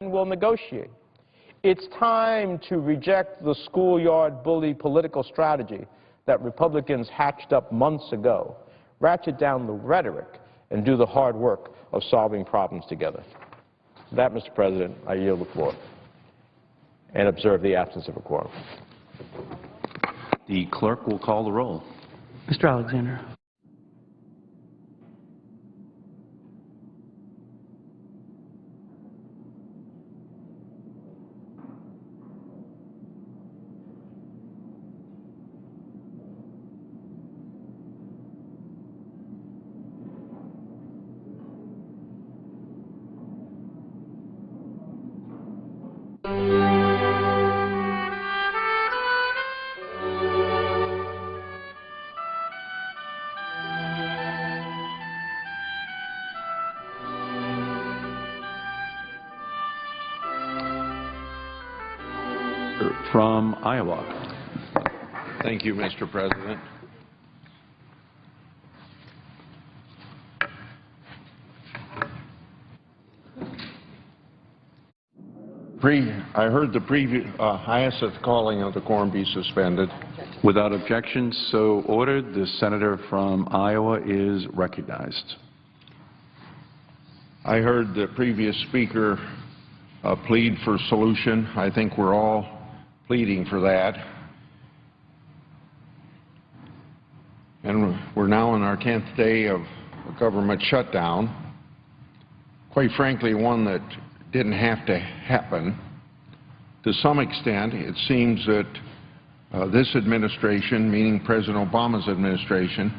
will negotiate. It's time to reject the schoolyard bully political strategy that Republicans hatched up months ago, ratchet down the rhetoric, and do the hard work of solving problems together. With that, Mr. President, I yield the floor and observe the absence of a quorum. The clerk will call the roll. Mr. Alexander. From Iowa. Thank you, Mr. President. I heard the I ask that the calling of the quorum be suspended. Without objection, so ordered. The senator from Iowa is recognized. I heard the previous speaker plead for solution. I think we're all pleading for that. And we're now in our 10th day of a government shutdown, quite frankly one that didn't have to happen. To some extent, it seems that this administration, meaning President Obama's administration,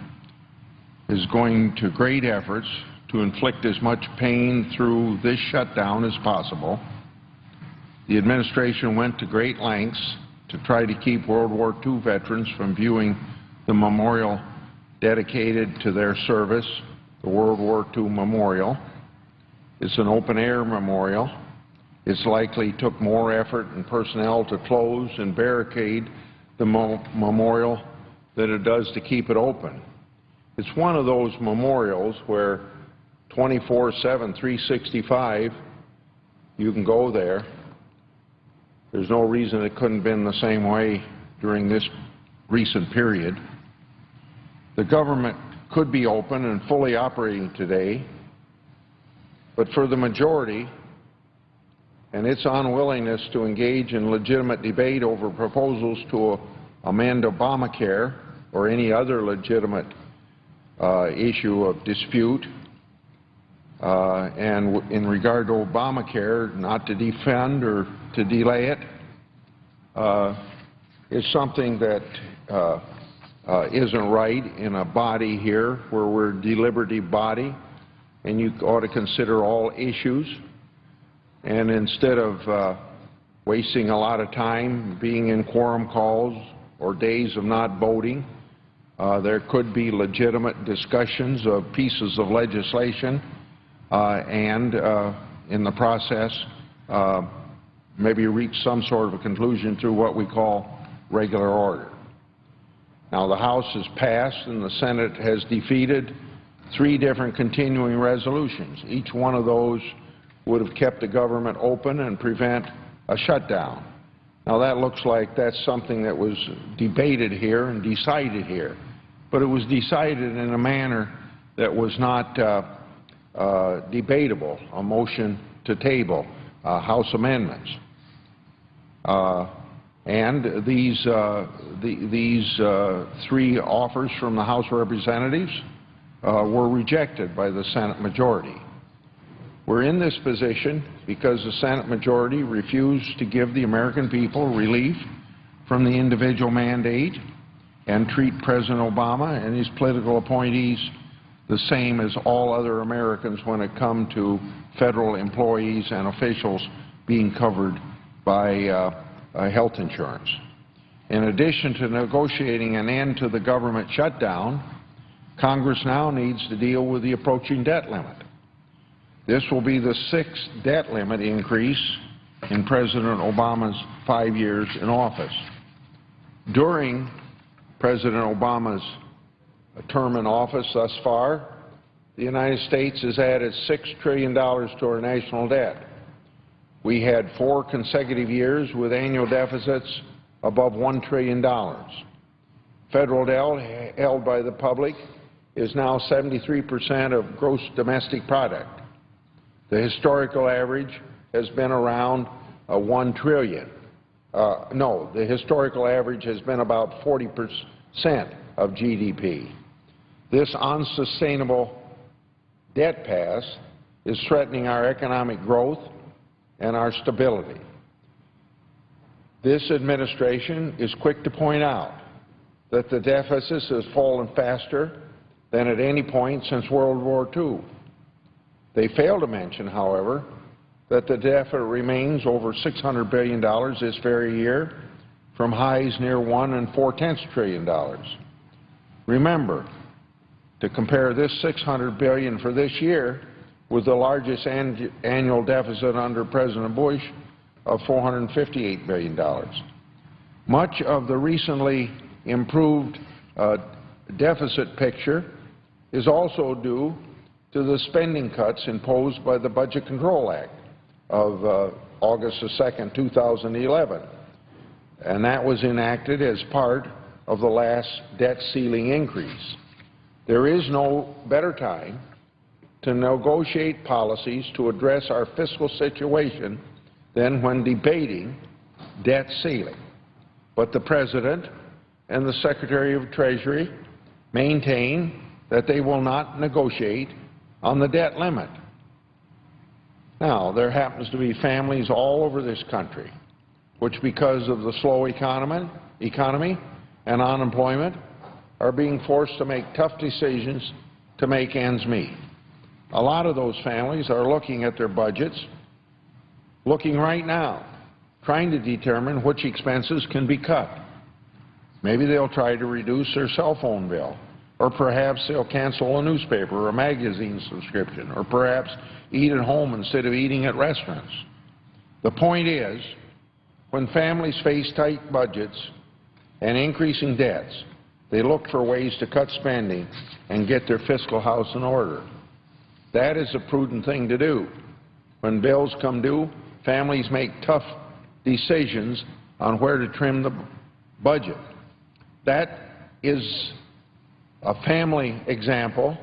is going to great efforts to inflict as much pain through this shutdown as possible. The administration went to great lengths to try to keep World War II veterans from viewing the memorial dedicated to their service, the World War II Memorial. It's an open-air memorial. It's likely took more effort and personnel to close and barricade the memorial than it does to keep it open. It's one of those memorials where 24/7, 365, you can go there. There's no reason it couldn't have been the same way during this recent period. The government could be open and fully operating today, but for the majority and its unwillingness to engage in legitimate debate over proposals to amend Obamacare or any other legitimate issue of dispute, and in regard to Obamacare, not to defend or to delay it, is something that isn't right in a body here where we're a deliberative body, and you ought to consider all issues. And instead of wasting a lot of time being in quorum calls or days of not voting, there could be legitimate discussions of pieces of legislation and in the process maybe reach some sort of a conclusion through what we call regular order. Now, the House has passed and the Senate has defeated 3 different continuing resolutions. Each one of those would have kept the government open and prevent a shutdown. Now, that looks like that's something that was debated here and decided here, but it was decided in a manner that was not debatable, a motion to table, House amendments. And these 3 offers from the House of Representatives were rejected by the Senate majority. We're in this position because the Senate majority refused to give the American people relief from the individual mandate and treat President Obama and his political appointees the same as all other Americans when it comes to federal employees and officials being covered by health insurance. In addition to negotiating an end to the government shutdown, Congress now needs to deal with the approaching debt limit. This will be the 6th debt limit increase in President Obama's 5 years in office. During President Obama's term in office thus far, the United States has added $6 trillion to our national debt. we had 4 consecutive years with annual deficits above $1 trillion. Federal debt held by the public is now 73% of gross domestic product. The historical average has been around $1 trillion. The historical average has been about 40% of GDP. This unsustainable debt path is threatening our economic growth and our stability. This administration is quick to point out that the deficit has fallen faster than at any point since World War II. They fail to mention, however, that the deficit remains over $600 billion this very year, from highs near $1.4 trillion. Remember, to compare this $600 billion for this year with the largest annual deficit under President Bush of $458 billion. Much of the recently improved deficit picture is also due to the spending cuts imposed by the Budget Control Act of August 2, 2011, and that was enacted as part of the last debt ceiling increase. There is no better time to negotiate policies to address our fiscal situation than when debating debt ceiling. But the President and the Secretary of Treasury maintain that they will not negotiate on the debt limit. Now, there happens to be families all over this country which, because of the slow economy and unemployment, are being forced to make tough decisions to make ends meet. A lot of those families are looking at their budgets, looking right now, trying to determine which expenses can be cut. Maybe they'll try to reduce their cell phone bill, or perhaps they'll cancel a newspaper or a magazine subscription, or perhaps eat at home instead of eating at restaurants. The point is, when families face tight budgets and increasing debts, they look for ways to cut spending and get their fiscal house in order. That is a prudent thing to do. When bills come due, families make tough decisions on where to trim the budget. That is a family example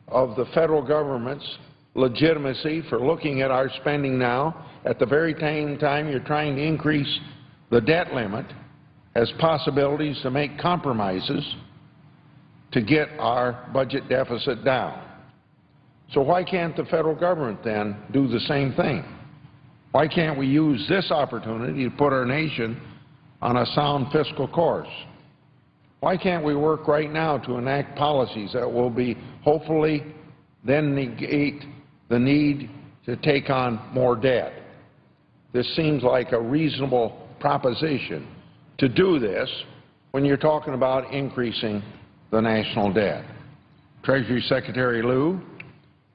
of the federal government's legitimacy for looking at our spending now at the very same time you're trying to increase the debt limit as possibilities to make compromises to get our budget deficit down. So why can't the federal government then do the same thing? Why can't we use this opportunity to put our nation on a sound fiscal course? Why can't we work right now to enact policies that will be hopefully then negate the need to take on more debt? This seems like a reasonable proposition to do this when you're talking about increasing the national debt. Treasury Secretary Lew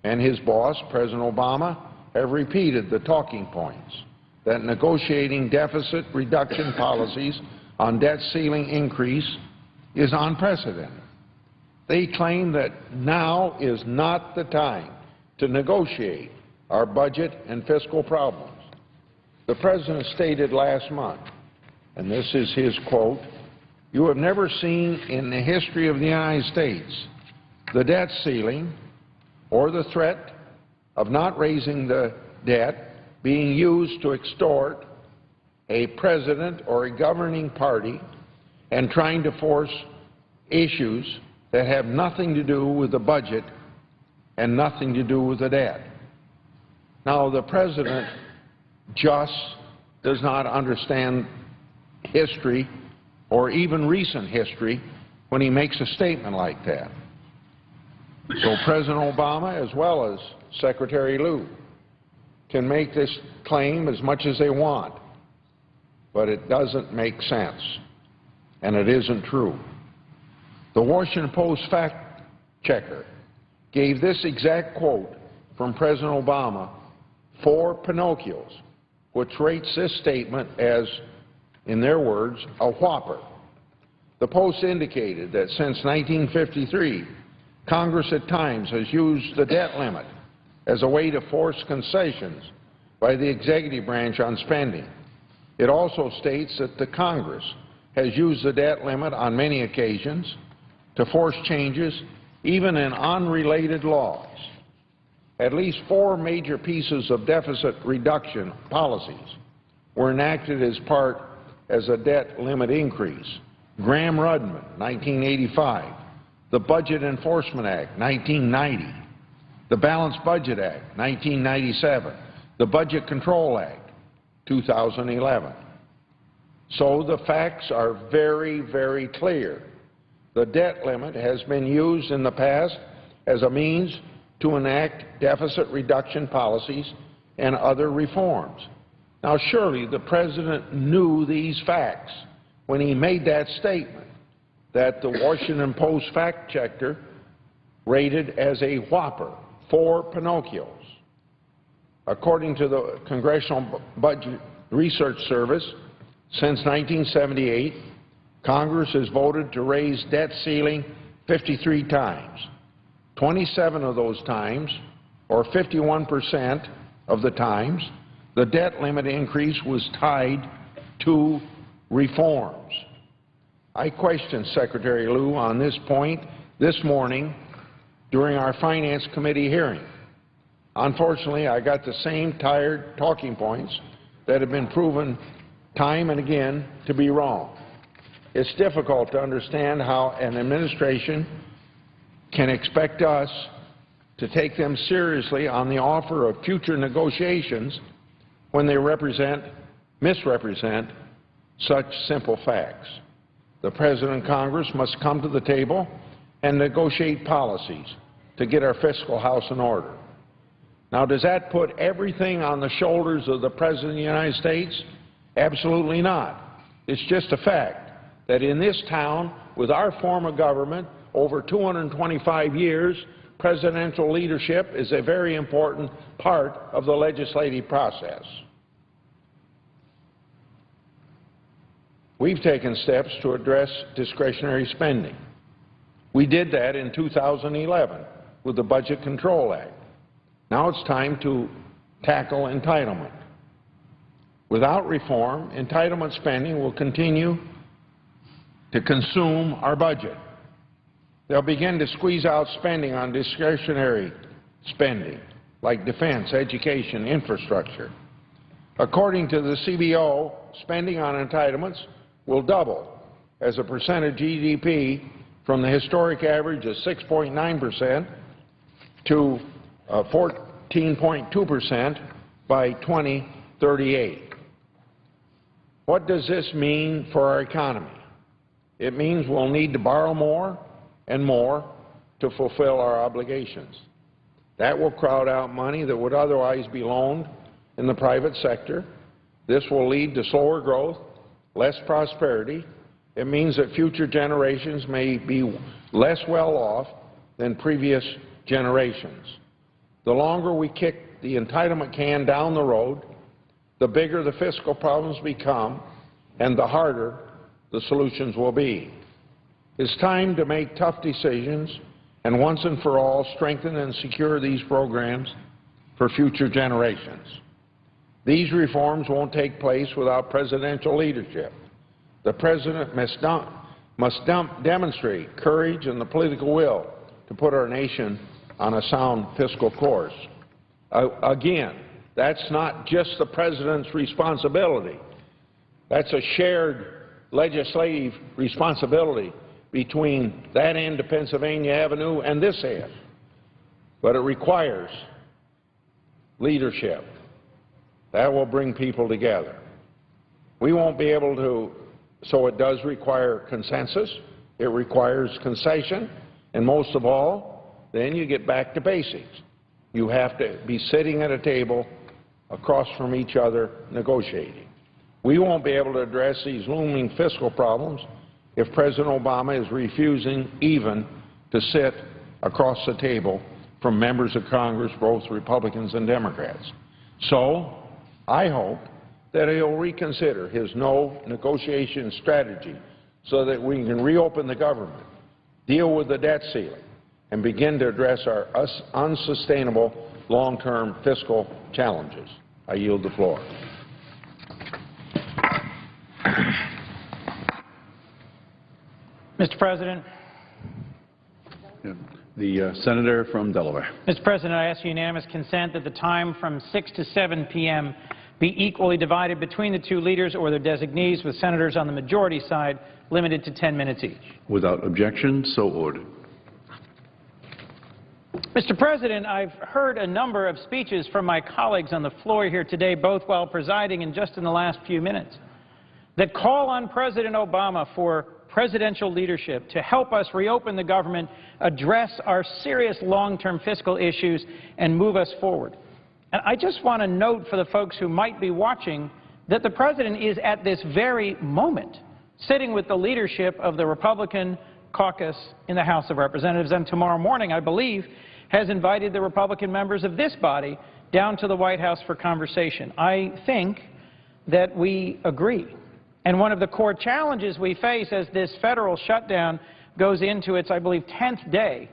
and his boss, President Obama, have repeated the talking points that negotiating deficit reduction policies on debt ceiling increase is unprecedented. They claim that now is not the time to negotiate our budget and fiscal problems. The President stated last month, and this is his quote, "You have never seen in the history of the United States the debt ceiling or the threat of not raising the debt being used to extort a president or a governing party and trying to force issues that have nothing to do with the budget and nothing to do with the debt." Now, the President just does not understand history or even recent history when he makes a statement like that. So President Obama, as well as Secretary Lew, can make this claim as much as they want, but it doesn't make sense, and it isn't true. The Washington Post fact checker gave this exact quote from President Obama 4 Pinocchios, which rates this statement as, in their words, a whopper. The Post indicated that since 1953, Congress at times has used the debt limit as a way to force concessions by the executive branch on spending. It also states that the Congress has used the debt limit on many occasions to force changes, even in unrelated laws. At least 4 major pieces of deficit reduction policies were enacted as a debt limit increase. Gramm-Rudman, 1985, the Budget Enforcement Act, 1990, the Balanced Budget Act, 1997, the Budget Control Act, 2011. So the facts are very, very clear. The debt limit has been used in the past as a means to enact deficit reduction policies and other reforms. Now, surely the President knew these facts when he made that statement that the Washington Post fact-checker rated as a whopper, 4 Pinocchios. According to the Congressional Budget Research Service, since 1978, Congress has voted to raise debt ceiling 53 times. 27 of those times, or 51% of the times, the debt limit increase was tied to reforms. I questioned Secretary Lew on this point this morning during our Finance Committee hearing. Unfortunately, I got the same tired talking points that have been proven time and again to be wrong. It's difficult to understand how an administration can expect us to take them seriously on the offer of future negotiations when they misrepresent such simple facts. The President and Congress must come to the table and negotiate policies to get our fiscal house in order. Now, does that put everything on the shoulders of the President of the United States? Absolutely not. It's just a fact that in this town, with our form of government, over 225 years, presidential leadership is a very important part of the legislative process. We've taken steps to address discretionary spending. We did that in 2011 with the Budget Control Act. Now it's time to tackle entitlement. Without reform, entitlement spending will continue to consume our budget. They'll begin to squeeze out spending on discretionary spending, like defense, education, infrastructure. According to the CBO, spending on entitlements will double as a percent of GDP from the historic average of 6.9% to 14.2% by 2038. What does this mean for our economy? It means we'll need to borrow more and more to fulfill our obligations. That will crowd out money that would otherwise be loaned in the private sector. This will lead to slower growth, less prosperity. It means that future generations may be less well off than previous generations. The longer we kick the entitlement can down the road, the bigger the fiscal problems become and the harder the solutions will be. It's time to make tough decisions and once and for all strengthen and secure these programs for future generations. These reforms won't take place without presidential leadership. The President must demonstrate courage and the political will to put our nation on a sound fiscal course. Again, that's not just the President's responsibility. That's a shared legislative responsibility between that end of Pennsylvania Avenue and this end. But it requires leadership. That will bring people together. We won't be able to, so it does require consensus, it requires concession, and most of all, then you get back to basics. You have to be sitting at a table across from each other negotiating. We won't be able to address these looming fiscal problems if President Obama is refusing even to sit across the table from members of Congress, both Republicans and Democrats. So I hope that he'll reconsider his no negotiation strategy so that we can reopen the government, deal with the debt ceiling, and begin to address our unsustainable long-term fiscal challenges. I yield the floor. Mr. President. The senator from Delaware. Mr. President, I ask unanimous consent that the time from 6 to 7 p.m. be equally divided between the two leaders or their designees, with senators on the majority side limited to 10 minutes each. Without objection, so ordered. Mr. President, I've heard a number of speeches from my colleagues on the floor here today, both while presiding and just in the last few minutes, that call on President Obama for presidential leadership to help us reopen the government, address our serious long-term fiscal issues, and move us forward. And I just want to note for the folks who might be watching that the President is at this very moment sitting with the leadership of the Republican caucus in the House of Representatives, and tomorrow morning, I believe, has invited the Republican members of this body down to the White House for conversation. I think that we agree. And one of the core challenges we face as this federal shutdown goes into its, I believe, 10th day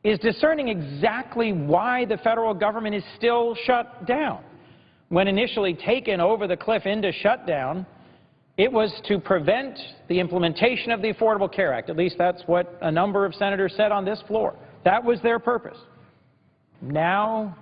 is discerning exactly why the federal government is still shut down. When initially taken over the cliff into shutdown, it was to prevent the implementation of the Affordable Care Act. At least that's what a number of senators said on this floor. That was their purpose. Now,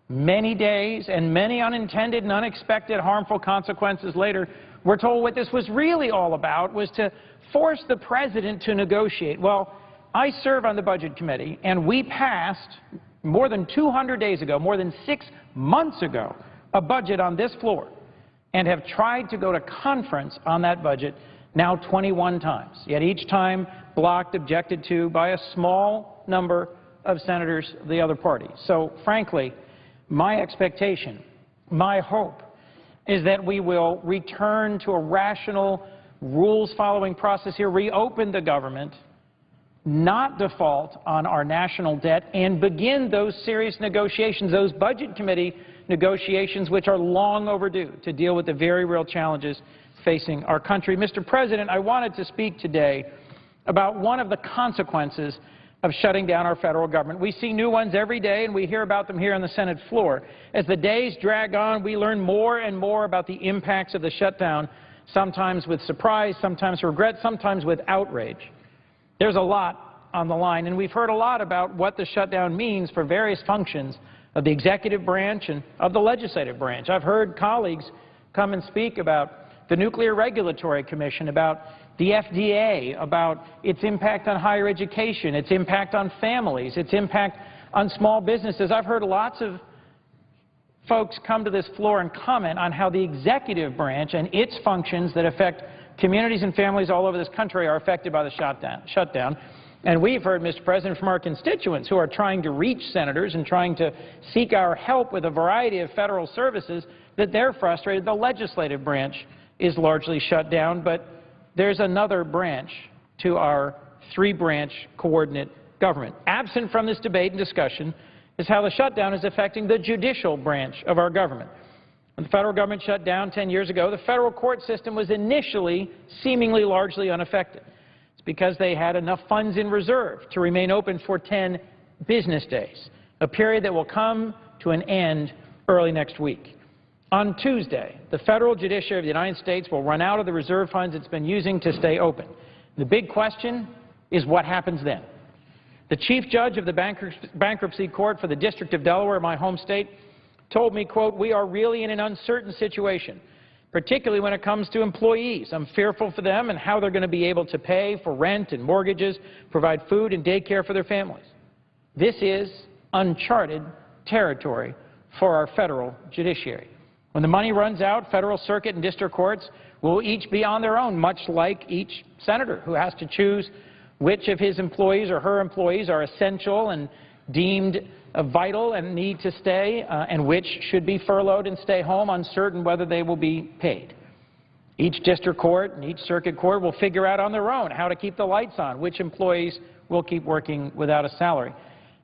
many days and many unintended and unexpected harmful consequences later, we're told what this was really all about was to force the president to negotiate. Well, I serve on the Budget Committee, and we passed more than 200 days ago, more than 6 months ago, a budget on this floor, and have tried to go to conference on that budget now 21 times, yet each time blocked, objected to by a small number of senators of the other party. So, frankly, my expectation, my hope, is that we will return to a rational, rules-following process here, reopen the government, not default on our national debt, and begin those serious negotiations, those Budget Committee negotiations, which are long overdue to deal with the very real challenges facing our country. Mr. President, I wanted to speak today about one of the consequences of shutting down our federal government. We see new ones every day, and we hear about them here on the Senate floor. As the days drag on, we learn more and more about the impacts of the shutdown, sometimes with surprise, sometimes regret, sometimes with outrage. There's a lot on the line, and we've heard a lot about what the shutdown means for various functions of the executive branch and of the legislative branch. I've heard colleagues come and speak about the Nuclear Regulatory Commission, about the FDA, about its impact on higher education, its impact on families, its impact on small businesses. I've heard lots of folks come to this floor and comment on how the executive branch and its functions that affect communities and families all over this country are affected by the shutdown. And we've heard, Mr. President, from our constituents who are trying to reach senators and trying to seek our help with a variety of federal services that they're frustrated the legislative branch is largely shut down. But there's another branch to our three-branch coordinate government. Absent from this debate and discussion is how the shutdown is affecting the judicial branch of our government. When the federal government shut down 10 years ago, the federal court system was initially seemingly largely unaffected. It's because they had enough funds in reserve to remain open for 10 business days, a period that will come to an end early next week. On Tuesday, the federal judiciary of the United States will run out of the reserve funds it's been using to stay open. The big question is what happens then. The chief judge of the bankruptcy court for the District of Delaware, my home state, told me, quote, "We are really in an uncertain situation, particularly when it comes to employees. I'm fearful for them and how they're going to be able to pay for rent and mortgages, provide food and daycare for their families." This is uncharted territory for our federal judiciary. When the money runs out, federal circuit and district courts will each be on their own, much like each senator who has to choose which of his employees or her employees are essential and deemed vital and need to stay, and which should be furloughed and stay home, uncertain whether they will be paid. Each district court and each circuit court will figure out on their own how to keep the lights on, which employees will keep working without a salary.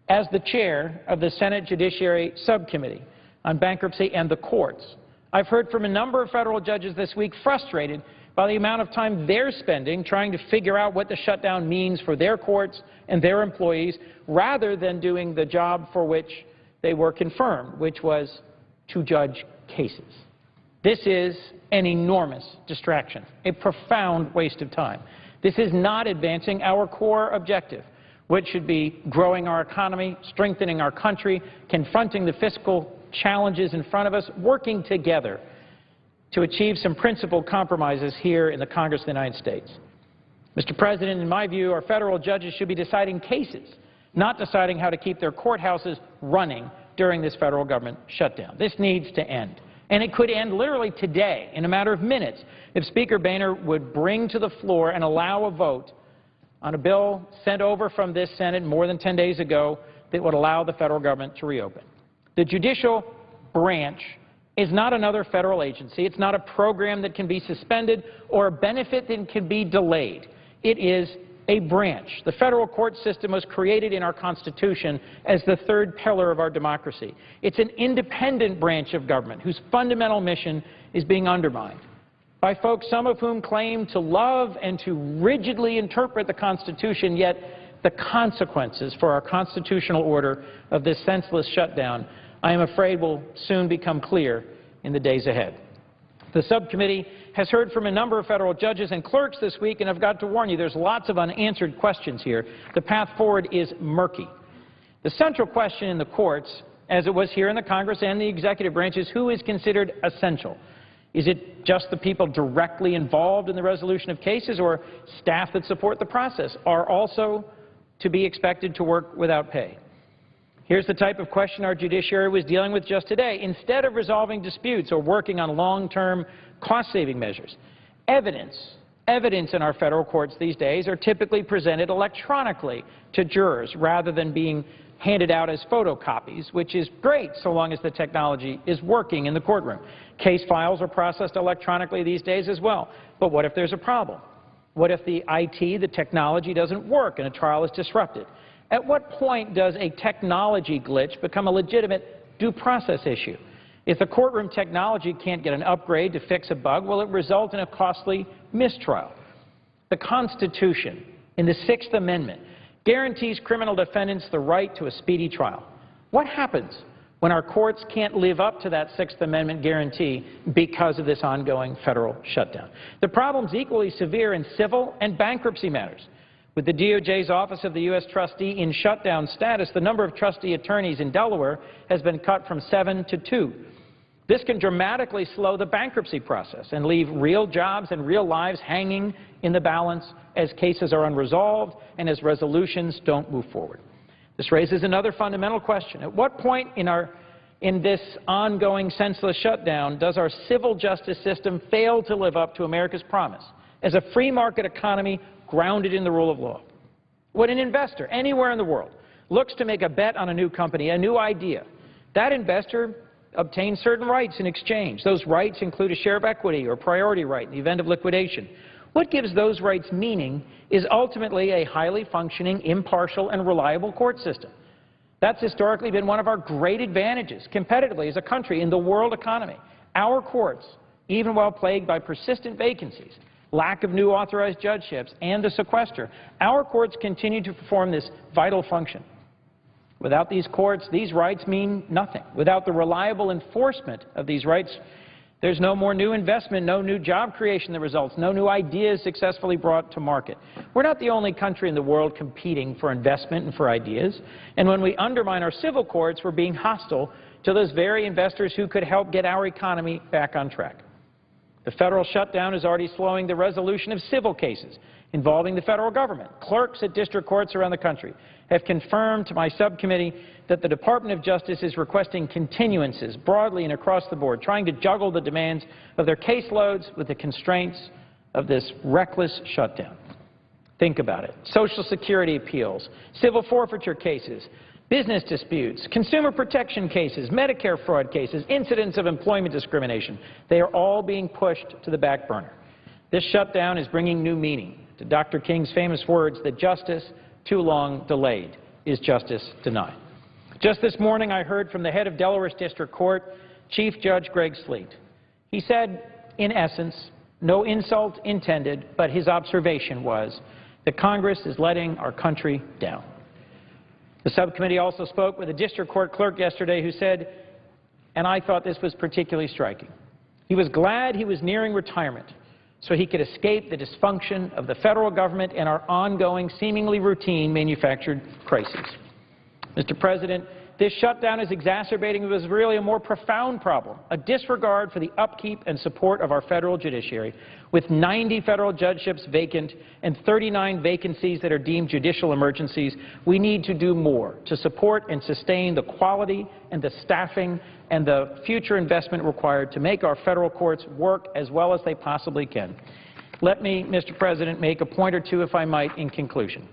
As the chair of the Senate Judiciary Subcommittee on Bankruptcy and the Courts, I've heard from a number of federal judges this week frustrated by the amount of time they're spending trying to figure out what the shutdown means for their courts and their employees, rather than doing the job for which they were confirmed, which was to judge cases. This is an enormous distraction, a profound waste of time. This is not advancing our core objective, which should be growing our economy, strengthening our country, confronting the fiscal challenges in front of us, working together to achieve some principled compromises here in the Congress of the United States. Mr. President, in my view, our federal judges should be deciding cases, not deciding how to keep their courthouses running during this federal government shutdown. This needs to end. And it could end literally today, in a matter of minutes, if Speaker Boehner would bring to the floor and allow a vote on a bill sent over from this Senate more than 10 days ago that would allow the federal government to reopen. The judicial branch is not another federal agency. It's not a program that can be suspended or a benefit that can be delayed. It is a branch. The federal court system was created in our Constitution as the third pillar of our democracy. It's an independent branch of government whose fundamental mission is being undermined by folks, some of whom claim to love and to rigidly interpret the Constitution, yet the consequences for our constitutional order of this senseless shutdown, I am afraid, will soon become clear in the days ahead. The subcommittee has heard from a number of federal judges and clerks this week, and I've got to warn you, there's lots of unanswered questions here. The path forward is murky. The central question in the courts, as it was here in the Congress and the executive branch, is who is considered essential. Is it just the people directly involved in the resolution of cases, or staff that support the process are also to be expected to work without pay? Here's the type of question our judiciary was dealing with just today. Instead of resolving disputes or working on long-term cost-saving measures, evidence in our federal courts these days are typically presented electronically to jurors rather than being handed out as photocopies, which is great so long as the technology is working in the courtroom. Case files are processed electronically these days as well. But what if there's a problem? What if the IT, the technology, doesn't work and a trial is disrupted? At what point does a technology glitch become a legitimate due process issue? If the courtroom technology can't get an upgrade to fix a bug, will it result in a costly mistrial? The Constitution, in the Sixth Amendment, guarantees criminal defendants the right to a speedy trial. What happens when our courts can't live up to that Sixth Amendment guarantee because of this ongoing federal shutdown? The problem's equally severe in civil and bankruptcy matters. With the DOJ's Office of the U.S. Trustee in shutdown status, the number of trustee attorneys in Delaware has been cut from 7 to 2. This can dramatically slow the bankruptcy process and leave real jobs and real lives hanging in the balance as cases are unresolved and as resolutions don't move forward. This raises another fundamental question. At what point in this ongoing senseless shutdown does our civil justice system fail to live up to America's promise as a free market economy grounded in the rule of law? When an investor anywhere in the world looks to make a bet on a new company, a new idea, that investor obtains certain rights in exchange. Those rights include a share of equity or priority right in the event of liquidation. What gives those rights meaning is ultimately a highly functioning, impartial, and reliable court system. That's historically been one of our great advantages competitively as a country in the world economy. Our courts, even while plagued by persistent vacancies, lack of new authorized judgeships, and the sequester, our courts continue to perform this vital function. Without these courts, these rights mean nothing. Without the reliable enforcement of these rights, there's no more new investment, no new job creation that results, no new ideas successfully brought to market. We're not the only country in the world competing for investment and for ideas. And when we undermine our civil courts, we're being hostile to those very investors who could help get our economy back on track. The federal shutdown is already slowing the resolution of civil cases involving the federal government. Clerks at district courts around the country have confirmed to my subcommittee that the Department of Justice is requesting continuances broadly and across the board, trying to juggle the demands of their caseloads with the constraints of this reckless shutdown. Think about it. Social Security appeals, civil forfeiture cases, business disputes, consumer protection cases, Medicare fraud cases, incidents of employment discrimination. They are all being pushed to the back burner. This shutdown is bringing new meaning to Dr. King's famous words that justice too long delayed is justice denied. Just this morning, I heard from the head of Delaware's District Court, Chief Judge Greg Sleet. He said, in essence, no insult intended, but his observation was that Congress is letting our country down. The subcommittee also spoke with a district court clerk yesterday who said and I thought this was particularly striking. He was glad he was nearing retirement so he could escape the dysfunction of the federal government and our ongoing, seemingly routine manufactured crises. Mr. President, this shutdown is exacerbating what was really a more profound problem, a disregard for the upkeep and support of our federal judiciary. With 90 federal judgeships vacant and 39 vacancies that are deemed judicial emergencies, we need to do more to support and sustain the quality and the staffing and the future investment required to make our federal courts work as well as they possibly can. Let me, Mr. President, make a point or two, if I might, in conclusion.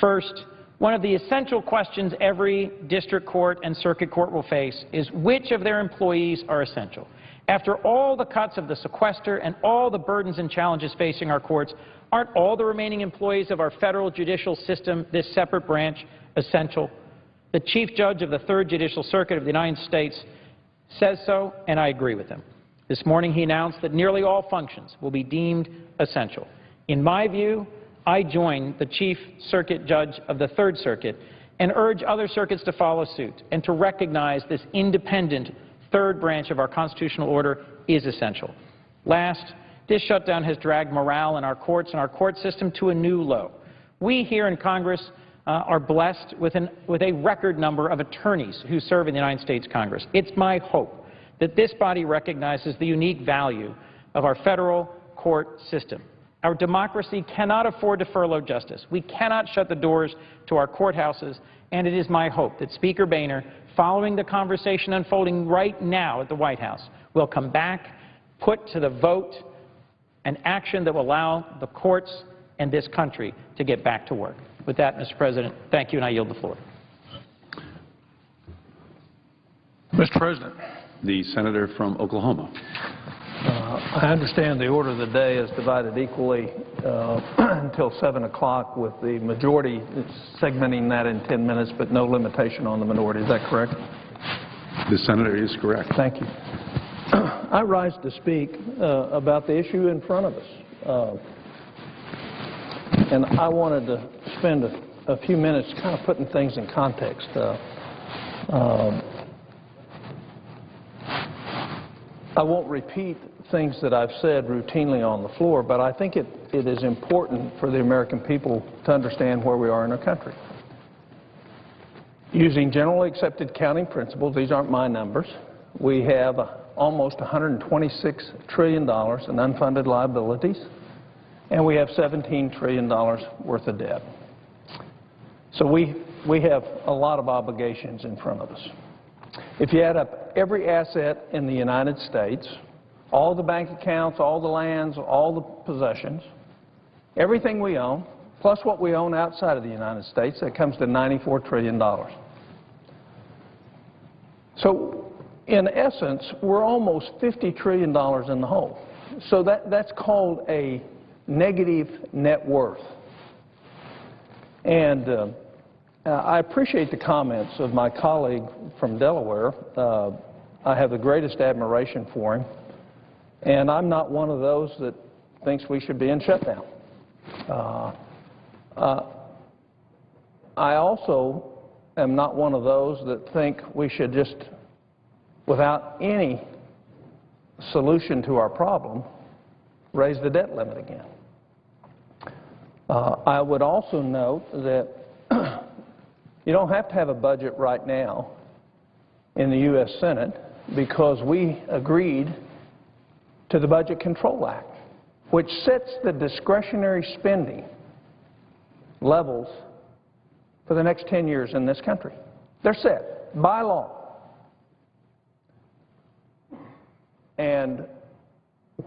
First, one of the essential questions every district court and circuit court will face is which of their employees are essential. After all the cuts of the sequester and all the burdens and challenges facing our courts, aren't all the remaining employees of our federal judicial system, this separate branch, essential? The Chief Judge of the Third Judicial Circuit of the United States says so, and I agree with him. This morning he announced that nearly all functions will be deemed essential. In my view, I join the Chief Circuit Judge of the Third Circuit and urge other circuits to follow suit and to recognize this independent third branch of our constitutional order is essential. Last, this shutdown has dragged morale in our courts and our court system to a new low. We here in Congress are blessed with a record number of attorneys who serve in the United States Congress. It's my hope that this body recognizes the unique value of our federal court system. Our democracy cannot afford to furlough justice. We cannot shut the doors to our courthouses, and it is my hope that Speaker Boehner, following the conversation unfolding right now at the White House, will come back, put to the vote an action that will allow the courts and this country to get back to work. With that, Mr. President, thank you, and I yield the floor. Mr. President. The senator from Oklahoma. I understand the order of the day is divided equally until 7 o'clock, with the majority segmenting that in 10 minutes, but no limitation on the minority. Is that correct? The senator is correct. Thank you. I rise to speak about the issue in front of us. And I wanted to spend a few minutes kind of putting things in context. I won't repeat things that I've said routinely on the floor, but I think it is important for the American people to understand where we are in our country. Using generally accepted accounting principles, these aren't my numbers, we have almost $126 trillion in unfunded liabilities, and we have $17 trillion worth of debt. So we have a lot of obligations in front of us. If you add up every asset in the United States, all the bank accounts, all the lands, all the possessions, everything we own, plus what we own outside of the United States, that comes to $94 trillion. So, in essence, we're almost $50 trillion in the hole. So that's called a negative net worth. And I appreciate the comments of my colleague from Delaware. I have the greatest admiration for him, and I'm not one of those that thinks we should be in shutdown. I also am not one of those that think we should just, without any solution to our problem, raise the debt limit again. I would also note that you don't have to have a budget right now in the U.S. Senate, because we agreed to the Budget Control Act, which sets the discretionary spending levels for the next 10 years in this country. They're set by law. And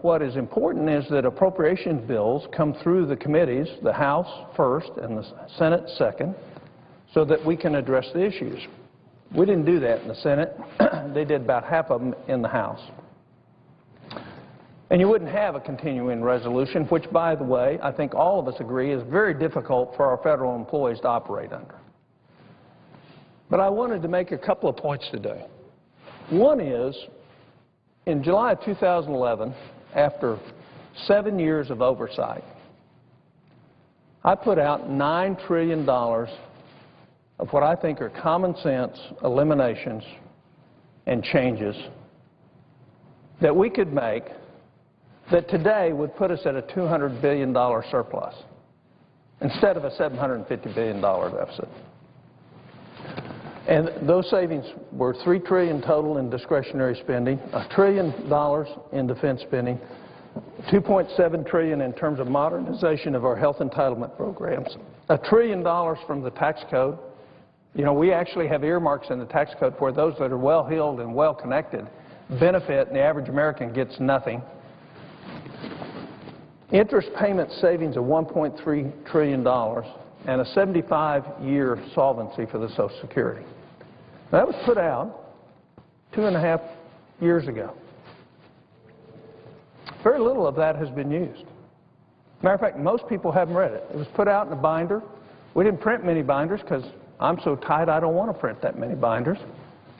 what is important is that appropriations bills come through the committees, the House first and the Senate second, so that we can address the issues. We didn't do that in the Senate. They did about half of them in the House. And you wouldn't have a continuing resolution, which, by the way, I think all of us agree is very difficult for our federal employees to operate under. But I wanted to make a couple of points today. One is, in July of 2011, after 7 years of oversight, I put out $9 trillion of what I think are common sense eliminations and changes that we could make that today would put us at a $200 billion surplus instead of a $750 billion deficit. And those savings were $3 trillion total in discretionary spending, $1 trillion in defense spending, $2.7 trillion in terms of modernization of our health entitlement programs, $1 trillion from the tax code. You know, we actually have earmarks in the tax code for those that are well-heeled and well-connected benefit, and the average American gets nothing. Interest payment savings of $1.3 trillion and a 75-year solvency for the Social Security. That was put out 2.5 years ago. Very little of that has been used. Matter of fact, most people haven't read it. It was put out in a binder. We didn't print many binders because I'm so tight I don't want to print that many binders.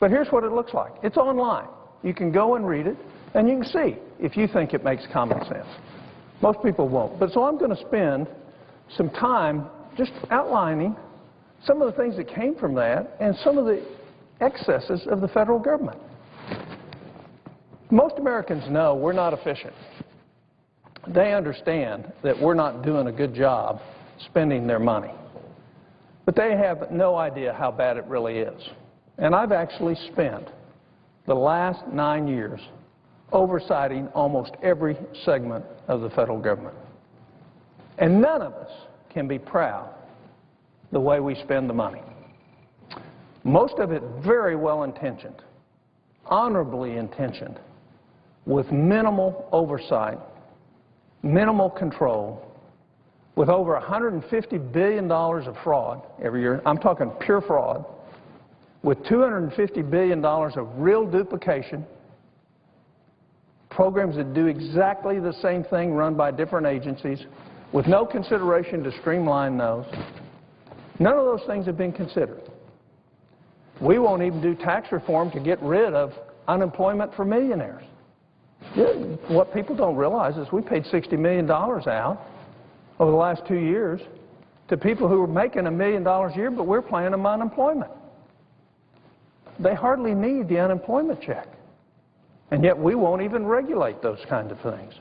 But here's what it looks like. It's online. You can go and read it, and you can see if you think it makes common sense. Most people won't. But so I'm going to spend some time just outlining some of the things that came from that and some of the excesses of the federal government. Most Americans know we're not efficient. They understand that we're not doing a good job spending their money. But they have no idea how bad it really is. And I've actually spent the last 9 years oversighting almost every segment of the federal government. And none of us can be proud the way we spend the money. Most of it very well-intentioned, honorably intentioned, with minimal oversight, minimal control, with over $150 billion of fraud every year. I'm talking pure fraud, with $250 billion of real duplication, programs that do exactly the same thing run by different agencies, with no consideration to streamline those. None of those things have been considered. We won't even do tax reform to get rid of unemployment for millionaires. What people don't realize is we paid $60 million out over the last 2 years to people who were making $1 million a year, but we're paying them unemployment. They hardly need the unemployment check. And yet we won't even regulate those kinds of things.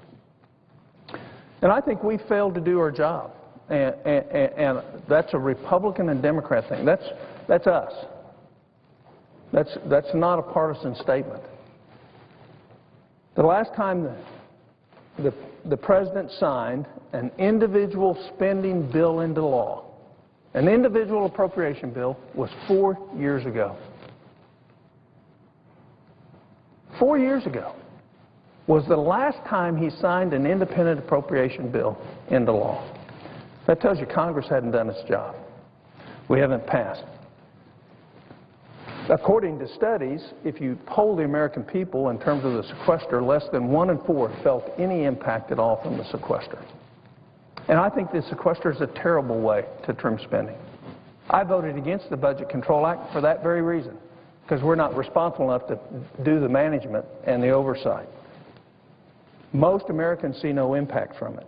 And I think we failed to do our job. And that's a Republican and Democrat thing. That's us. That's not a partisan statement. The last time the President signed an individual spending bill into law, an individual appropriation bill, was 4 years ago. 4 years ago was the last time he signed an independent appropriation bill into law. That tells you Congress hadn't done its job. We haven't passed. According to studies, if you poll the American people in terms of the sequester, less than 1 in 4 felt any impact at all from the sequester. And I think the sequester is a terrible way to trim spending. I voted against the Budget Control Act for that very reason, because we're not responsible enough to do the management and the oversight. Most Americans see no impact from it.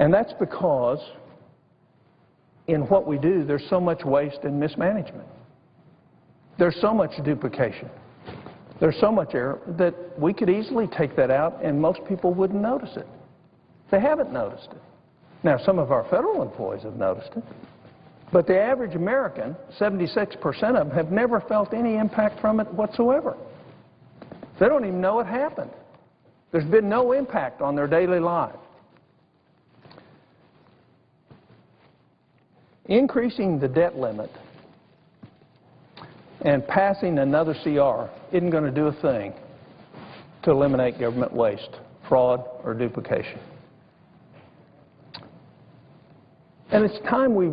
And that's because in what we do, there's so much waste and mismanagement. There's so much duplication. There's so much error that we could easily take that out and most people wouldn't notice it. They haven't noticed it. Now, some of our federal employees have noticed it. But the average American, 76% of them, have never felt any impact from it whatsoever. They don't even know it happened. There's been no impact on their daily lives. Increasing the debt limit and passing another CR isn't going to do a thing to eliminate government waste, fraud, or duplication. And it's time we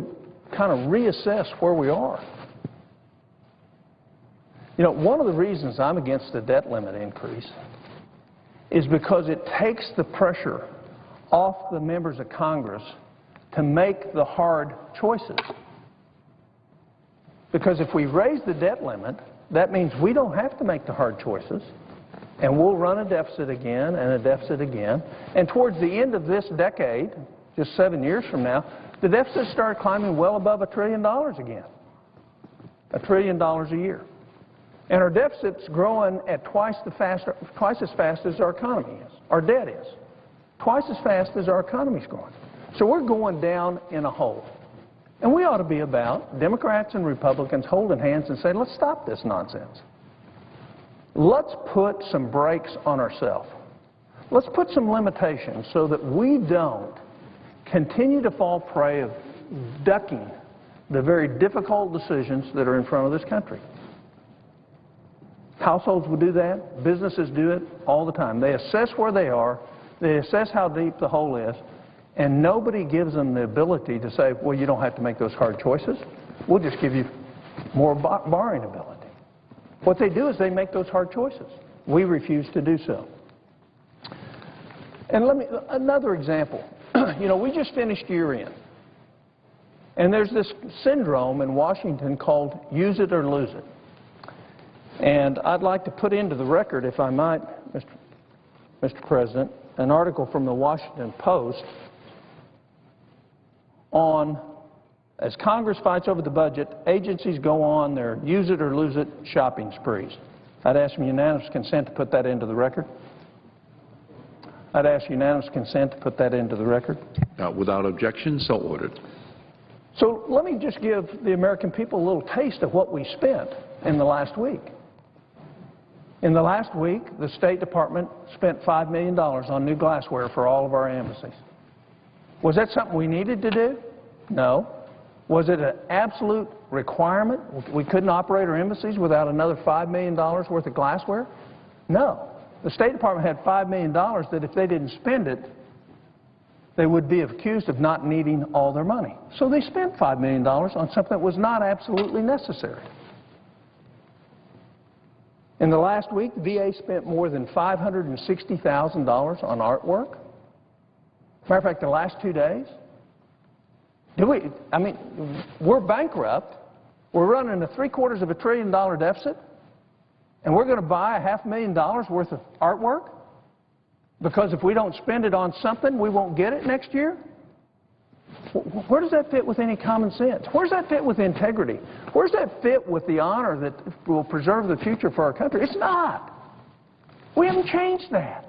kind of reassess where we are. You know, one of the reasons I'm against the debt limit increase is because it takes the pressure off the members of Congress to make the hard choices. Because if we raise the debt limit, that means we don't have to make the hard choices, and we'll run a deficit again and a deficit again. And towards the end of this decade, just 7 years from now, the deficit started climbing well above $1 trillion again. $1 trillion a year. And our deficit's growing at twice as fast as our economy is. Our debt is. Twice as fast as our economy's growing. So we're going down in a hole. And we ought to be about, Democrats and Republicans, holding hands and saying, let's stop this nonsense. Let's put some brakes on ourselves. Let's put some limitations so that we don't continue to fall prey of ducking the very difficult decisions that are in front of this country. Households will do that. Businesses do it all the time. They assess where they are. They assess how deep the hole is. And nobody gives them the ability to say, well, you don't have to make those hard choices. We'll just give you more borrowing ability. What they do is they make those hard choices. We refuse to do so. And another example. You know, we just finished year end. And there's this syndrome in Washington called use it or lose it. And I'd like to put into the record, if I might, Mr. President, an article from the Washington Post on, as Congress fights over the budget, agencies go on their use it or lose it shopping sprees. I'd ask unanimous consent to put that into the record. I'd ask unanimous consent to put that into the record. Without objection, so ordered. So let me just give the American people a little taste of what we spent in the last week. In the last week, the State Department spent $5 million on new glassware for all of our embassies. Was that something we needed to do? No. Was it an absolute requirement? We couldn't operate our embassies without another $5 million worth of glassware? No. The State Department had $5 million that if they didn't spend it, they would be accused of not needing all their money. So they spent $5 million on something that was not absolutely necessary. In the last week, VA spent more than $560,000 on artwork. Matter of fact, the last 2 days, we're bankrupt. We're running a $750 billion deficit, and we're going to buy $500,000 worth of artwork because if we don't spend it on something, we won't get it next year? Where does that fit with any common sense? Where does that fit with integrity? Where does that fit with the honor that will preserve the future for our country? It's not. We haven't changed that.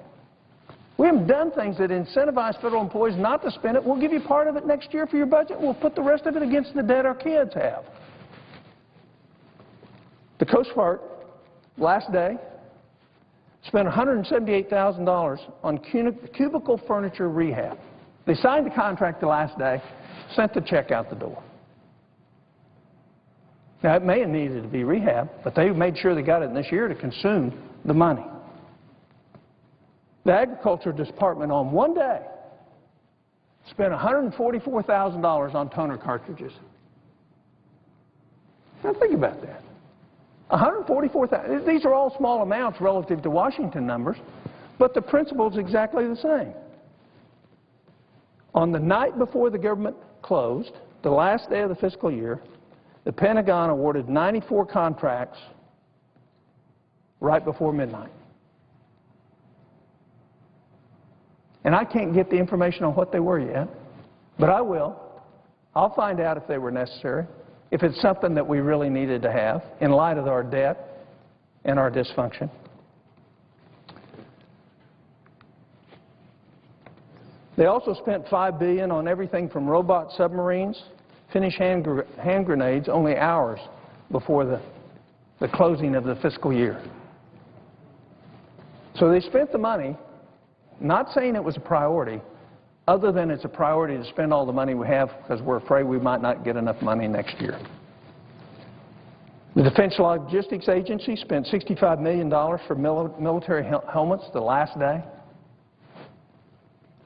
We haven't done things that incentivize federal employees not to spend it. We'll give you part of it next year for your budget. We'll put the rest of it against the debt our kids have. The Coast Guard, last day, spent $178,000 on cubicle furniture rehab. They signed the contract the last day, sent the check out the door. Now, it may have needed to be rehabbed, but they made sure they got it in this year to consume the money. The Agriculture Department on one day spent $144,000 on toner cartridges. Now, think about that. $144,000. These are all small amounts relative to Washington numbers, but the principle is exactly the same. On the night before the government closed, the last day of the fiscal year, the Pentagon awarded 94 contracts right before midnight. And I can't get the information on what they were yet, but I will. I'll find out if they were necessary, if it's something that we really needed to have in light of our debt and our dysfunction. They also spent $5 billion on everything from robot submarines, finished hand grenades only hours before the closing of the fiscal year. So they spent the money, not saying it was a priority, other than it's a priority to spend all the money we have because we're afraid we might not get enough money next year. The Defense Logistics Agency spent $65 million for military helmets the last day.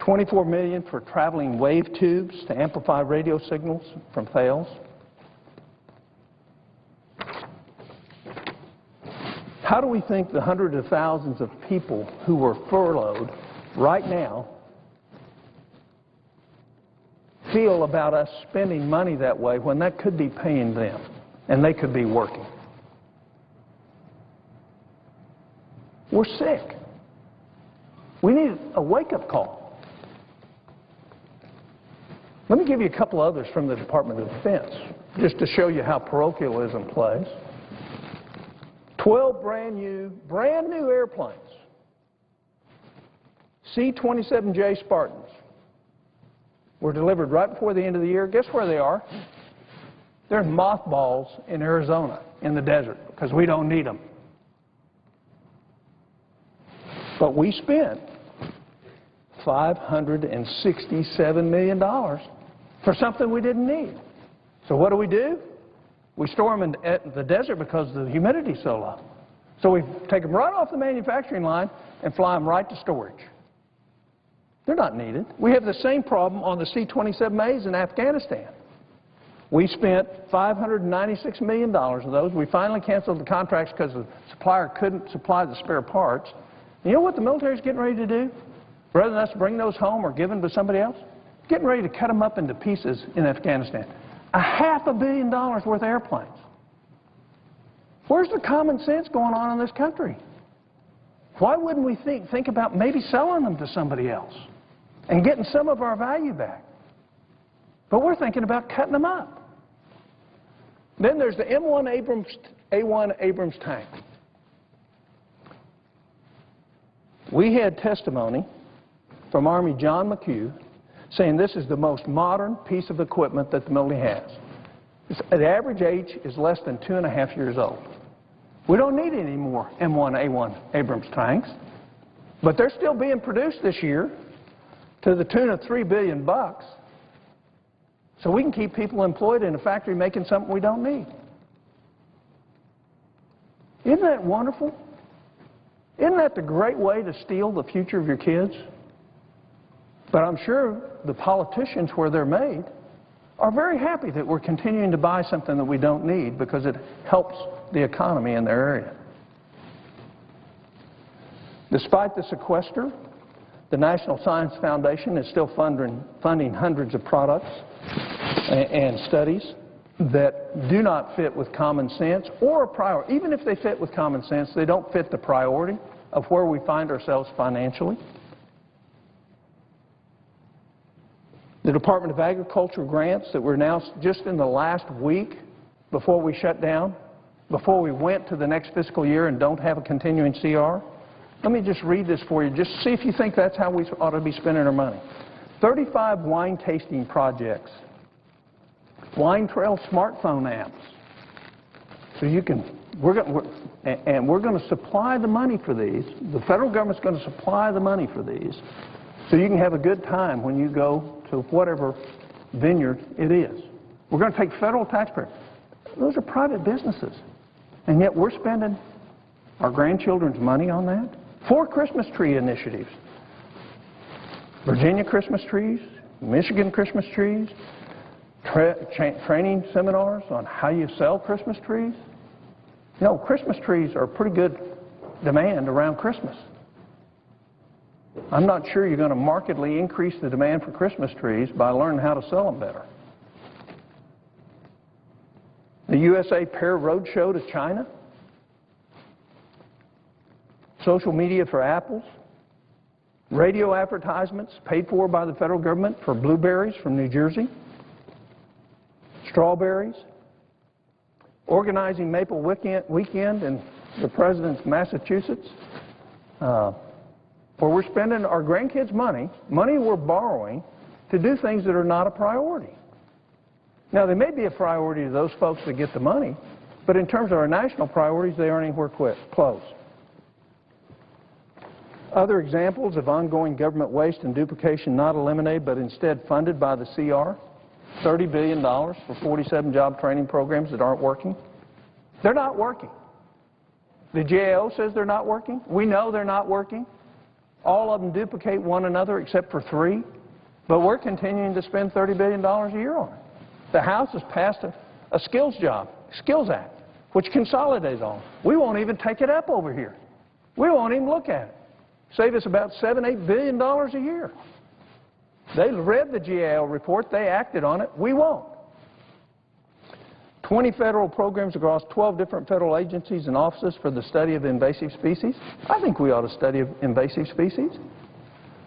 $24 million for traveling wave tubes to amplify radio signals from Thales. How do we think the hundreds of thousands of people who were furloughed right now feel about us spending money that way when that could be paying them and they could be working? We're sick. We need a wake-up call. Let me give you a couple others from the Department of Defense, just to show you how parochialism plays. 12 brand new airplanes, C-27J Spartans, were delivered right before the end of the year. Guess where they are? They're in mothballs in Arizona, in the desert, because we don't need them. But we spent $567 million for something we didn't need. So what do? We store them in the desert because the humidity is so low. So we take them right off the manufacturing line and fly them right to storage. They're not needed. We have the same problem on the C-27As in Afghanistan. We spent $596 million of those. We finally canceled the contracts because the supplier couldn't supply the spare parts. You know what the military is getting ready to do? Rather than us bring those home or give them to somebody else, getting ready to cut them up into pieces in Afghanistan. $500 million worth of airplanes. Where's the common sense going on in this country? Why wouldn't we think about maybe selling them to somebody else and getting some of our value back? But we're thinking about cutting them up. Then there's the A1 Abrams tank. We had testimony from Army John McHugh saying this is the most modern piece of equipment that the military has. The average age is less than 2.5 years old. We don't need any more M1A1 Abrams tanks, but they're still being produced this year to the tune of $3 billion, so we can keep people employed in a factory making something we don't need. Isn't that wonderful? Isn't that the great way to steal the future of your kids? But I'm sure the politicians, where they're made, are very happy that we're continuing to buy something that we don't need because it helps the economy in their area. Despite the sequester, the National Science Foundation is still funding hundreds of products and studies that do not fit with common sense or a priority. Even if they fit with common sense, they don't fit the priority of where we find ourselves financially. The Department of Agriculture grants that were announced just in the last week before we shut down, before we went to the next fiscal year and don't have a continuing CR. Let me just read this for you, just see if you think that's how we ought to be spending our money. 35 wine tasting projects, Wine Trail smartphone apps. So you can, we're going to supply the money for these. The federal government's going to supply the money for these so you can have a good time when you go to whatever vineyard it is. We're going to take federal taxpayers. Those are private businesses. And yet we're spending our grandchildren's money on that. 4 Christmas tree initiatives. Virginia Christmas trees, Michigan Christmas trees, training seminars on how you sell Christmas trees. You know, Christmas trees are pretty good demand around Christmas. I'm not sure you're going to markedly increase the demand for Christmas trees by learning how to sell them better. The USA Pear Roadshow to China, social media for apples, radio advertisements paid for by the federal government for blueberries from New Jersey, strawberries, organizing Maple Weekend in the President's Massachusetts, where we're spending our grandkids' money we're borrowing to do things that are not a priority. Now, they may be a priority to those folks that get the money, but in terms of our national priorities, they aren't anywhere close. Other examples of ongoing government waste and duplication not eliminated but instead funded by the CR, $30 billion for 47 job training programs that aren't working. They're not working. The GAO says they're not working. We know they're not working. All of them duplicate one another except for 3, but we're continuing to spend $30 billion a year on it. The House has passed a Skills Act, which consolidates all. We won't even take it up over here. We won't even look at it. Save us about $7–8 billion a year. They read the GAO report. They acted on it. We won't. 20 federal programs across 12 different federal agencies and offices for the study of invasive species. I think we ought to study invasive species.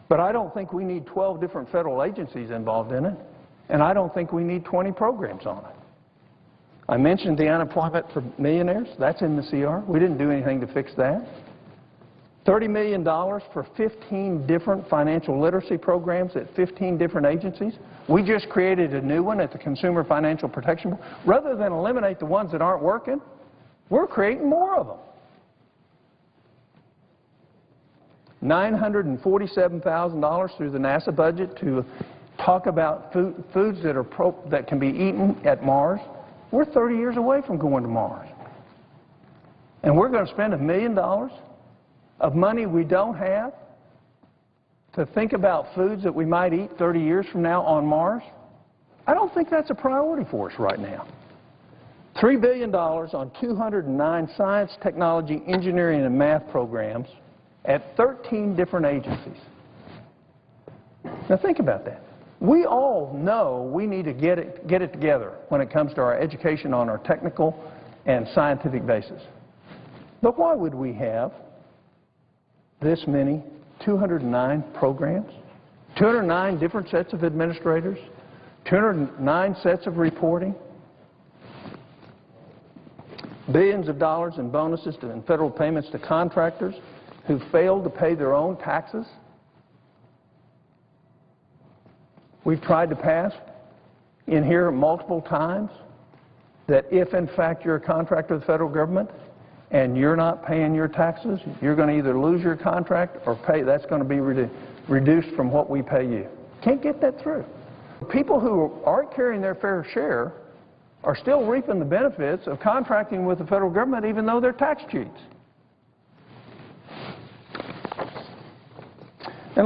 But I don't think we need 12 different federal agencies involved in it. And I don't think we need 20 programs on it. I mentioned the unemployment for millionaires. That's in the CR. We didn't do anything to fix that. $30 million for 15 different financial literacy programs at 15 different agencies. We just created a new one at the Consumer Financial Protection Board. Rather than eliminate the ones that aren't working, we're creating more of them. $947,000 through the NASA budget to talk about foods that can be eaten at Mars. We're 30 years away from going to Mars. And we're going to spend $1 million of money we don't have to think about foods that we might eat 30 years from now on Mars? I don't think that's a priority for us right now. $3 billion on 209 science, technology, engineering, and math programs at 13 different agencies. Now think about that. We all know we need to get it together when it comes to our education on our technical and scientific basis. But why would we have this many, 209 programs, 209 different sets of administrators, 209 sets of reporting, billions of dollars in bonuses and federal payments to contractors who failed to pay their own taxes? We've tried to pass in here multiple times that if in fact you're a contractor of the federal government and you're not paying your taxes, you're going to either lose your contract or that's going to be reduced from what we pay you. Can't get that through. People who aren't carrying their fair share are still reaping the benefits of contracting with the federal government even though they're tax cheats. And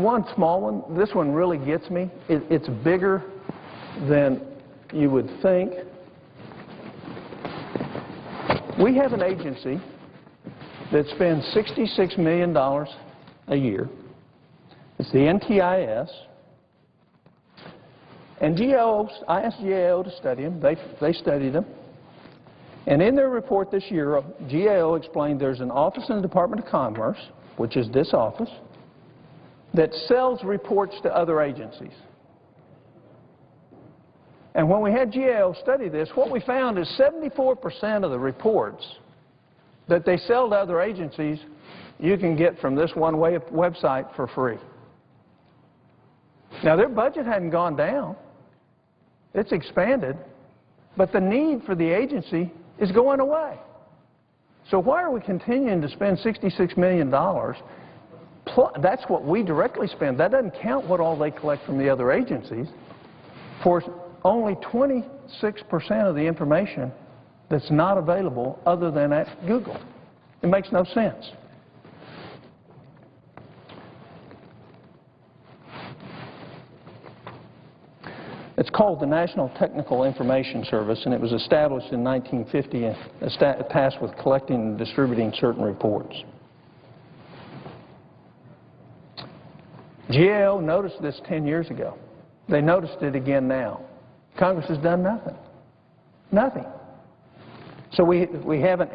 one small one, this one really gets me. It's bigger than you would think. We have an agency that spends $66 million a year. It's the NTIS. And I asked GAO to study them. They studied them. And in their report this year, GAO explained there's an office in the Department of Commerce, which is this office, that sells reports to other agencies. And when we had GAO study this, what we found is 74% of the reports that they sell to other agencies you can get from this one website for free. Now, their budget hadn't gone down. It's expanded. But the need for the agency is going away. So why are we continuing to spend $66 million? That's what we directly spend. That doesn't count what all they collect from the other agencies for only 26% of the information that's not available other than at Google. It makes no sense. It's called the National Technical Information Service, and it was established in 1950 and tasked with collecting and distributing certain reports. GAO noticed this 10 years ago. They noticed it again now. Congress has done nothing. Nothing. So we haven't,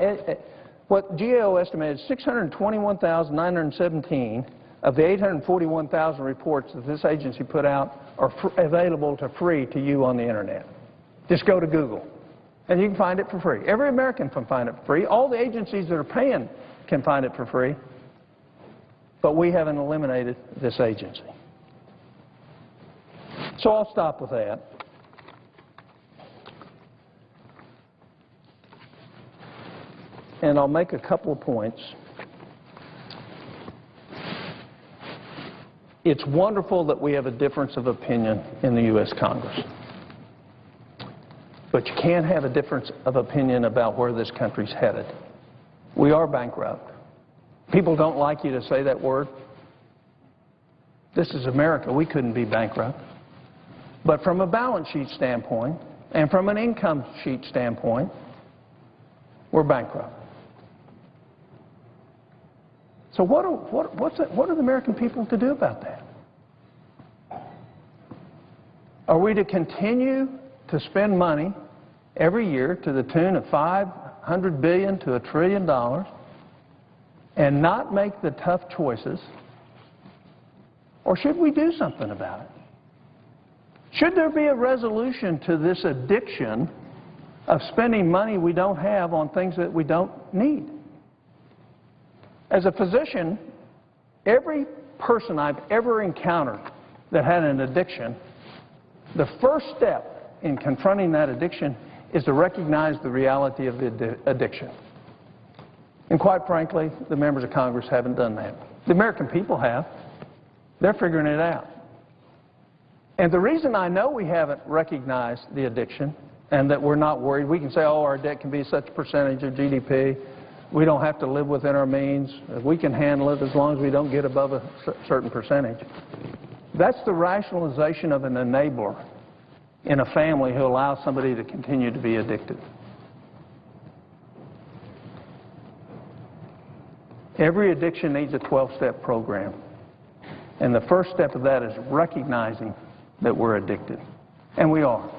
what GAO estimated 621,917 of the 841,000 reports that this agency put out are available for free to you on the internet. Just go to Google and you can find it for free. Every American can find it for free. All the agencies that are paying can find it for free. But we haven't eliminated this agency. So I'll stop with that. And I'll make a couple of points. It's wonderful that we have a difference of opinion in the U.S. Congress. But you can't have a difference of opinion about where this country's headed. We are bankrupt. People don't like you to say that word. This is America. We couldn't be bankrupt. But from a balance sheet standpoint and from an income sheet standpoint, we're bankrupt. So what are the American people to do about that? Are we to continue to spend money every year to the tune of $500 billion to $1 trillion and not make the tough choices? Or should we do something about it? Should there be a resolution to this addiction of spending money we don't have on things that we don't need. As a physician, every person I've ever encountered that had an addiction, the first step in confronting that addiction is to recognize the reality of the addiction. And quite frankly, the members of Congress haven't done that. The American people have. They're figuring it out. And the reason I know we haven't recognized the addiction and that we're not worried, we can say, oh, our debt can be such a percentage of GDP. We don't have to live within our means. We can handle it as long as we don't get above a certain percentage. That's the rationalization of an enabler in a family who allows somebody to continue to be addicted. Every addiction needs a 12-step program. And the first step of that is recognizing that we're addicted. And we are.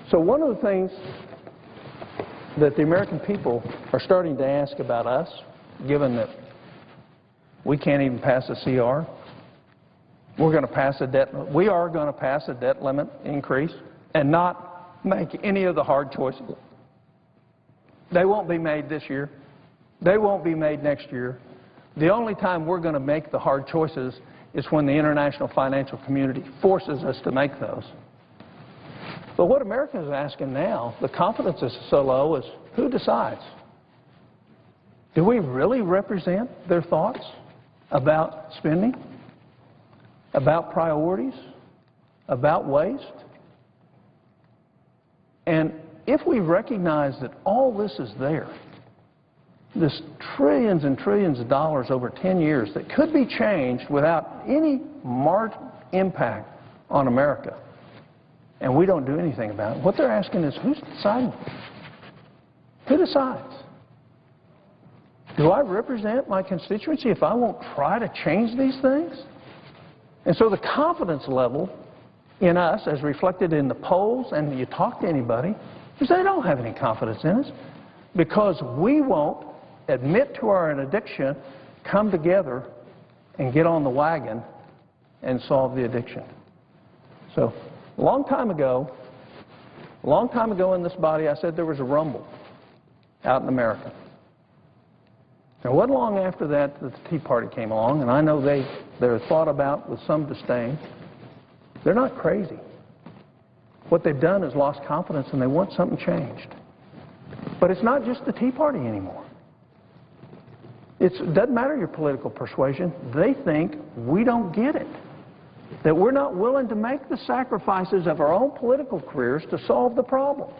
So one of the things that the American people are starting to ask about us, given that we can't even pass a CR, we are going to pass a debt limit increase and not make any of the hard choices. They won't be made this year. They won't be made next year. The only time we're going to make the hard choices is when the international financial community forces us to make those. But what America is asking now, the confidence is so low, is who decides? Do we really represent their thoughts about spending, about priorities, about waste? And if we recognize that all this is there, this trillions and trillions of dollars over 10 years that could be changed without any marked impact on America, and we don't do anything about it, what they're asking is, who's deciding? Who decides? Do I represent my constituency if I won't try to change these things? And so the confidence level in us, as reflected in the polls, and you talk to anybody, is they don't have any confidence in us because we won't admit to our addiction, come together, and get on the wagon and solve the addiction. So, a long time ago in this body, I said there was a rumble out in America. It wasn't long after that that the Tea Party came along, and I know they're thought about with some disdain. They're not crazy. What they've done is lost confidence, and they want something changed. But it's not just the Tea Party anymore. It doesn't matter your political persuasion. They think we don't get it, that we're not willing to make the sacrifices of our own political careers to solve the problems.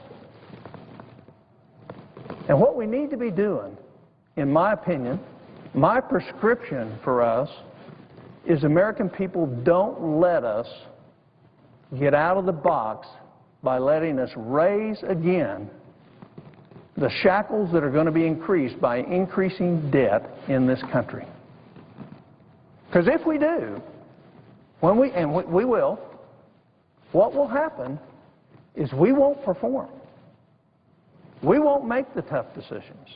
And what we need to be doing, in my opinion, my prescription for us is American people don't let us get out of the box by letting us raise again the shackles that are going to be increased by increasing debt in this country. Because if we do, we will, what will happen is we won't perform. We won't make the tough decisions.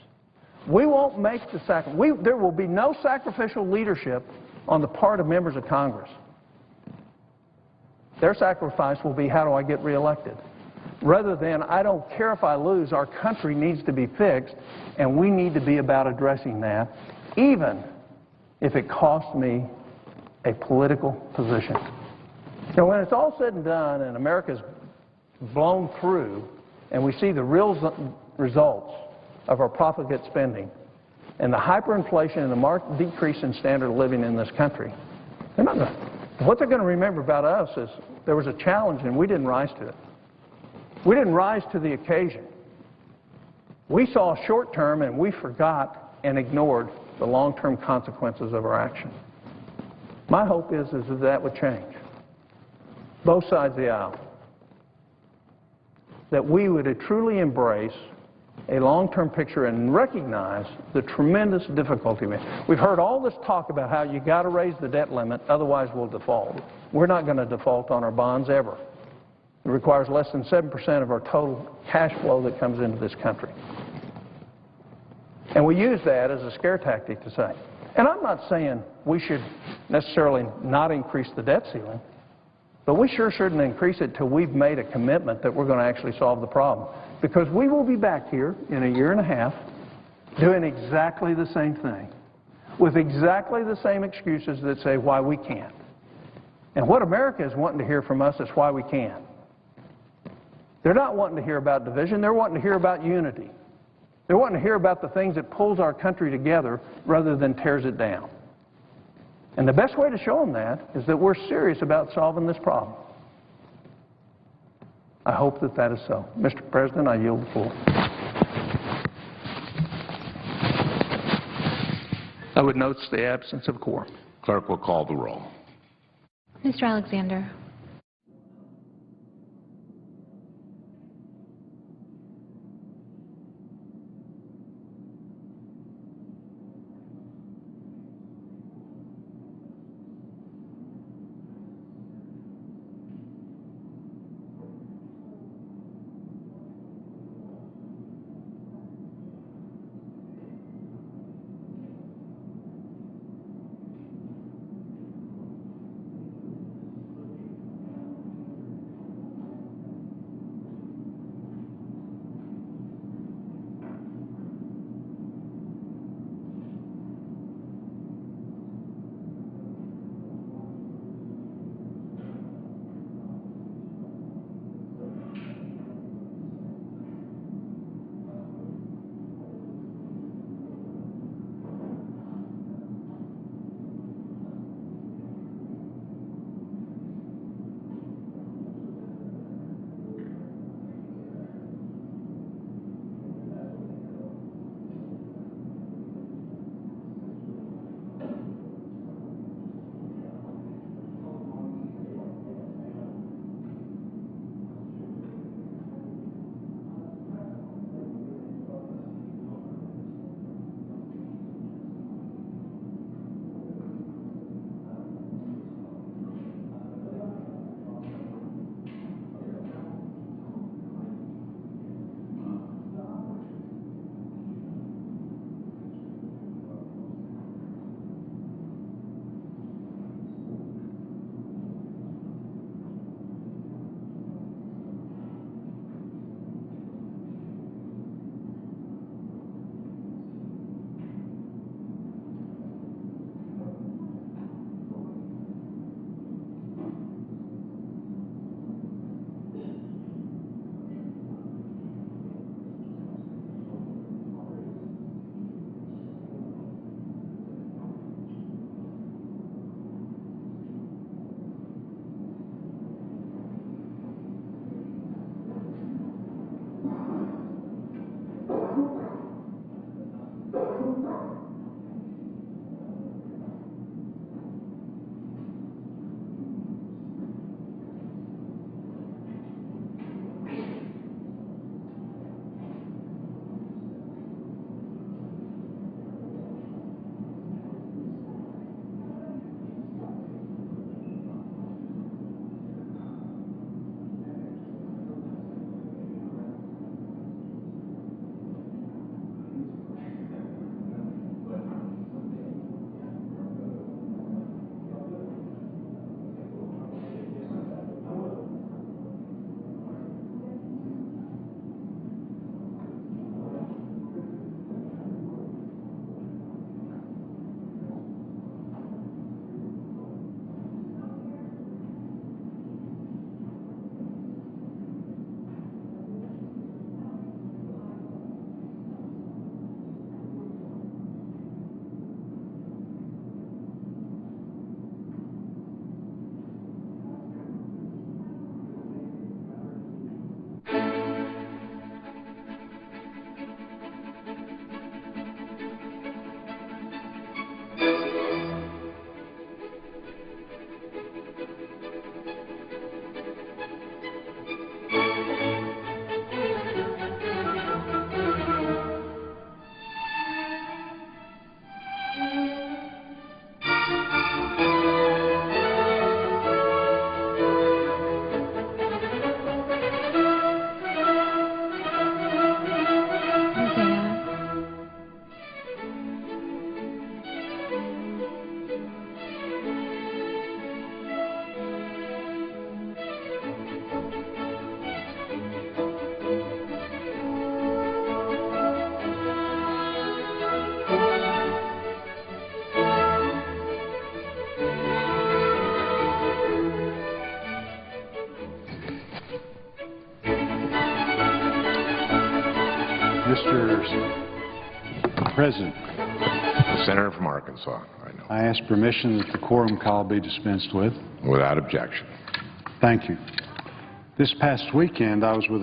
We won't make the sacrifice. There will be no sacrificial leadership on the part of members of Congress. Their sacrifice will be, how do I get reelected? Rather than, I don't care if I lose, our country needs to be fixed, and we need to be about addressing that, even if it costs me a political position. So when it's all said and done and America's blown through and we see the real results of our profligate spending and the hyperinflation and the marked decrease in standard of living in this country, what they're going to remember about us is there was a challenge and we didn't rise to it. We didn't rise to the occasion. We saw short-term and we forgot and ignored the long-term consequences of our action. My hope is that would change. Both sides of the aisle. That we would truly embrace a long-term picture and recognize the tremendous difficulty. We've heard all this talk about how you got to raise the debt limit, otherwise we'll default. We're not going to default on our bonds ever. It requires less than 7% of our total cash flow that comes into this country. And we use that as a scare tactic to say. And I'm not saying we should necessarily not increase the debt ceiling. But we sure shouldn't increase it till we've made a commitment that we're going to actually solve the problem. Because we will be back here in a year and a half doing exactly the same thing, with exactly the same excuses that say why we can't. And what America is wanting to hear from us is why we can. They're not wanting to hear about division. They're wanting to hear about unity. They're wanting to hear about the things that pulls our country together rather than tears it down. And the best way to show them that is that we're serious about solving this problem. I hope that that is so. Mr. President, I yield the floor. I would note the absence of quorum. Clerk will call the roll. Mr. Alexander. Mr. President, The senator from Arkansas, I know. I ask permission that the quorum call be dispensed with. Without objection. Thank you. This past weekend, I was with a